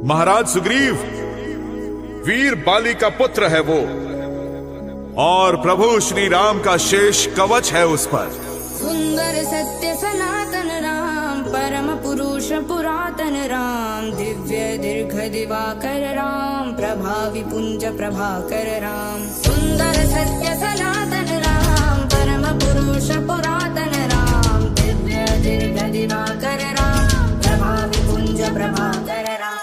महाराज सुग्रीव, वीर बाली का पुत्र है वो, और प्रभु श्री राम का शेष कवच है उस पर। सुंदर सत्य सनातन राम, परम पुरुष पुरातन राम, दिव्य दीर्घ दिवाकर राम, प्रभावी पुंज प्रभाकर राम। सुंदर सत्य सनातन राम, परम पुरुष पुरातन राम, दिव्य दीर्घ दिवाकर राम, प्रभावी पुंज प्रभाकर राम।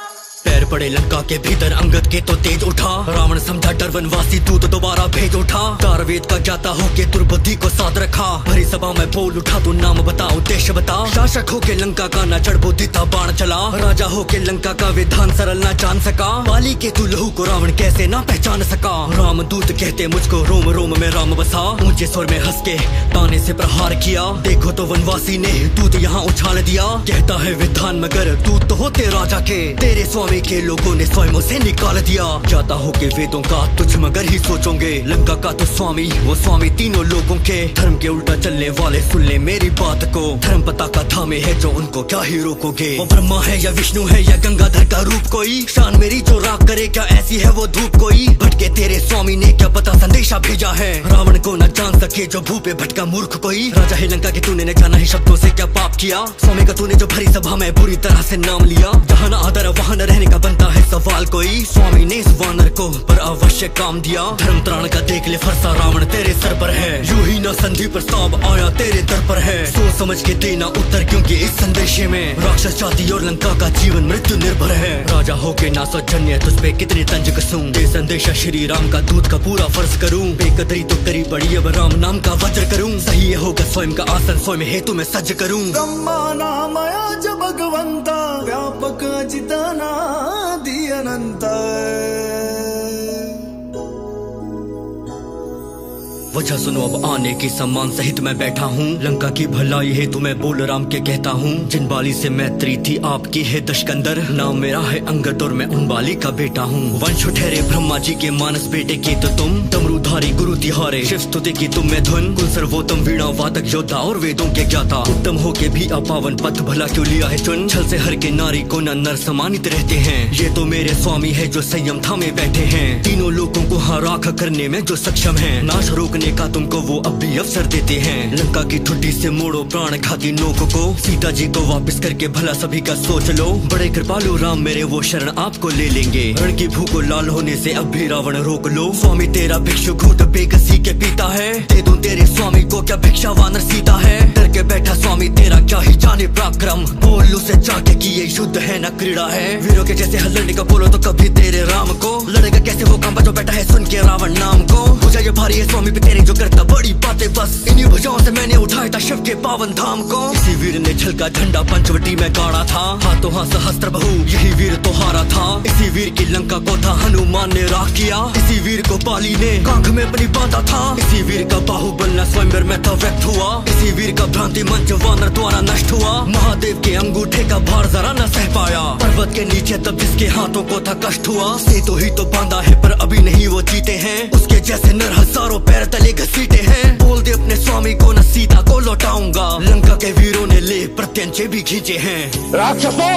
पैर पड़े लंका के भीतर अंगद के तो तेज उठा, रावण समझा डर वनवासी तू तो दोबारा भेज उठा। तारवेद का ज्ञाता होके दुर्बुद्धि को साथ रखा, भरी सभा में बोल उठा तू नाम बता उद्देश्य बता। शासक होके लंका का न चढ़ बुद्धि था बाण चला, राजा होके लंका का विधान सरल न जान सका। बाली के तू लहू को रावण कैसे ना पहचान सका। राम दूत कहते मुझको रोम रोम में राम बसा, ऊंचे स्वर में हंस के ताने से प्रहार किया। देखो तो वनवासी ने दूत यहाँ उछाल दिया, कहता है विधान मगर दूत तो होते राजा के, तेरे स्वामी के लोगों ने स्वयं उसे निकाल दिया। जाता हो के वेदों का तुझ मगर ही सोचोगे, लंका का तो स्वामी वो स्वामी तीनों लोगों के। धर्म के उल्टा चलने वाले सुन ले मेरी बात को, धर्म पता का थामे है जो उनको क्या ही रोकोगे। वो ब्रह्मा है या विष्णु है या गंगाधर का रूप कोई, शान मेरी जो राख करे क्या ऐसी है वो धूप कोई। भटके तेरे स्वामी ने क्या पता संदेशा भेजा है, रावण को न जान सके जो भूपे भटका मूर्ख कोई। राजा है लंका के तूने न जाना ही शब्दों से क्या पाप किया, स्वामी का तूने जो भरी सभा में बुरी तरह से नाम लिया। जहाँ न आदर वहाँ न रहने का बनता है सवाल कोई, स्वामी ने इस वानर को पर अवश्य काम दिया। धर्म त्राण का देख ले फरसा रावण तेरे सर पर है, यूं ही न संधि प्रस्ताव आया तेरे दर पर है। सोच समझ के देना उत्तर क्योंकि इस संदेशे में राक्षस जाति और लंका का जीवन मृत्यु निर्भर है। राजा होके ना सौजन्य तुझ पे कितने तंज कसूं, ये संदेशा श्री राम का दूत का पूरा फर्ज करूं। बेकदरी तो करी पड़ी अब राम नाम का वज्र करूं, सही होगा स्वयं का आसन स्वयं हेतु में सज्ज करूं। ब्रह्मा नामया च भगवंता, व्यापक अजितना अनंत। वजह सुनो अब आने की सम्मान सहित मैं बैठा हूँ, लंका की भलाई है तुम्हें बोल राम के कहता हूँ। जिन बाली से मैत्री थी आपकी है दशकंदर, नाम मेरा है अंगद और मैं उन बाली का बेटा हूँ। वंश ठहरे ब्रह्मा जी के मानस बेटे की तो तुम, डमरूधारी गुरु तिहारे शिव स्तुति की तुम में धुन। कुल सर्वोत्तम वीणा वादक योद्धा और वेदों के ज्ञाता, उत्तम होके भी अपावन पथ भला क्यों लिया है चुन। छल से हर के नारी को न नर सम्मानित रहते हैं, ये तो मेरे स्वामी है जो संयम थामे बैठे हैं। तीनों लोगों को हराख करने में जो सक्षम है, नाश रोकने का तुमको वो अब भी अवसर देते हैं। लंका की ठुड्डी से मोड़ो प्राण घाती नोक को, सीता जी को वापस करके भला सभी का सोच लो। बड़े कृपालु राम मेरे वो शरण आपको ले लेंगे, रण की भूख को लाल होने से अब भी रावण रोक लो। स्वामी तेरा भिक्षु घूट बेकसी के पीता है, दे दूं तेरे स्वामी को क्या भिक्षा वानर सीता है। डर के बैठा स्वामी तेरा क्या ही जाने पराक्रम, बोल उसे जाके कि ये युद्ध है न क्रीड़ा है। वीरों के जैसे हल्लने का बोलो तो कभी तेरे राम को, लड़ेगा कैसे वो काम जो बैठा है सुन के रावण नाम को। मुझे ये भारी है स्वामी पे तेरे जो करता बड़ी बातें, बस इन्हीं भुजाओं से मैंने उठाया था शिव के पावन धाम को। इसी वीर ने झलका झंडा पंचवटी में गाड़ा था, हाथों हाथ सहस्त्र बहु यही वीर तो हारा था। इसी वीर की लंका को था हनुमान ने राख किया, इसी वीर को बाली ने कांख में अपनी बांधा था। इसी वीर का बाहुबल न स्वयंवर में था व्यक्त हुआ, इसी वीर का भ्रांति मंच वानर द्वारा नष्ट हुआ। महादेव के अंगूठे का भार जरा न सह पाया, पर्वत के नीचे तब जिसके हाथों को था कष्ट हुआ। सेतु ही तो बांधा है पर अभी नहीं वो जीते हैं, उसके जैसे नर हजारों पैर तले घसीटे हैं। बोल दे अपने स्वामी को न सीता को लौटाऊंगा, लंका के वीरों ने ले प्रत्यंचे भी खींचे हैं। राक्षसों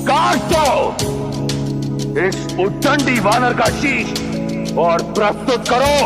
काट दो इस उद्दंडी वानर का शीश और प्रस्तुत करो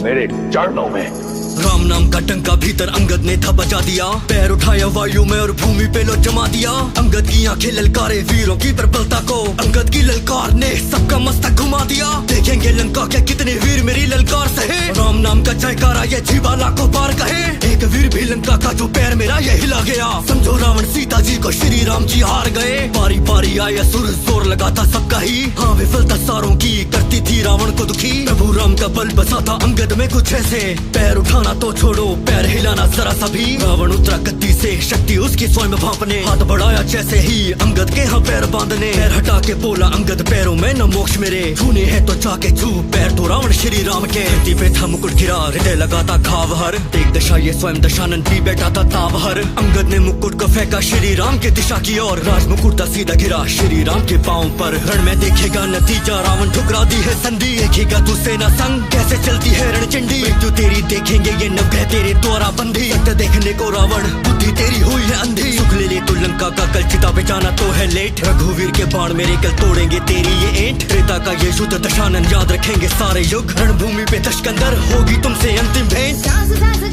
मेरे चरणों में। राम नाम का टंका भीतर अंगद ने था बजा दिया, पैर उठाया वायु में और भूमि पे लो जमा दिया। अंगद की आंखें ललकारे वीरों की प्रबलता को, अंगद की ललकार ने सबका मस्तक घुमा दिया। देखेंगे लंका के कितने वीर मेरी ललकार सहे, राम नाम का जयकारा ये जीवा लाखों पार कहे। एक वीर भी लंका का जो पैर मेरा ये हिला गया, समझो रावण सीता जी को श्री राम जी हार गए। बारी बारी आया सुर जोर लगाता सबका ही, हाँ विफलता सारों की करती थी रावण को दुखी। प्रभु राम का बल बसा था अंगद में कुछ ऐसे, पैर उठाना तो छोड़ो पैर हिलाना जरा सा भी। रावण उतरा गद्दी से शक्ति उसकी स्वयं भांपने, हाथ बढ़ाया जैसे ही अंगद के यहाँ पैर बांधने। पैर हटा के बोला अंगद पैरों में न मोक्ष मेरे, छूने हैं तो जाके छू पैर तो रावण श्री राम के। धरती पे था मुकुट गिरा हृदय लगाता घाव हर, देख दशा ये स्वयं दशानन भी बैठा था ताव हर। अंगद ने मुकुट को फेंका श्री राम की दिशा की ओर, राज मुकुट सीधा गिरा श्री राम के पांव पर। रण में देखेगा नतीजा रावण ठुकरा दी है संधि, देखेगा तू सेना संग कैसे चलती है रणचंडी। मृत्यु तेरी देखेंगे ये नवग्रह तेरे द्वारा बंधी, सत्य देखने को रावण बुद्धि तेरी हुई है अंधी। सुख ले ले तू लंका का कल चिता पे जाना तो है लेट। रघुवीर के बाण मेरे कल तोड़ेंगे तेरी ये एंट। त्रेता का ये युद्ध दशानन याद रखेंगे सारे युग। रणभूमि पे दशकंदर होगी तुमसे अंतिम भेंट। सांस सांस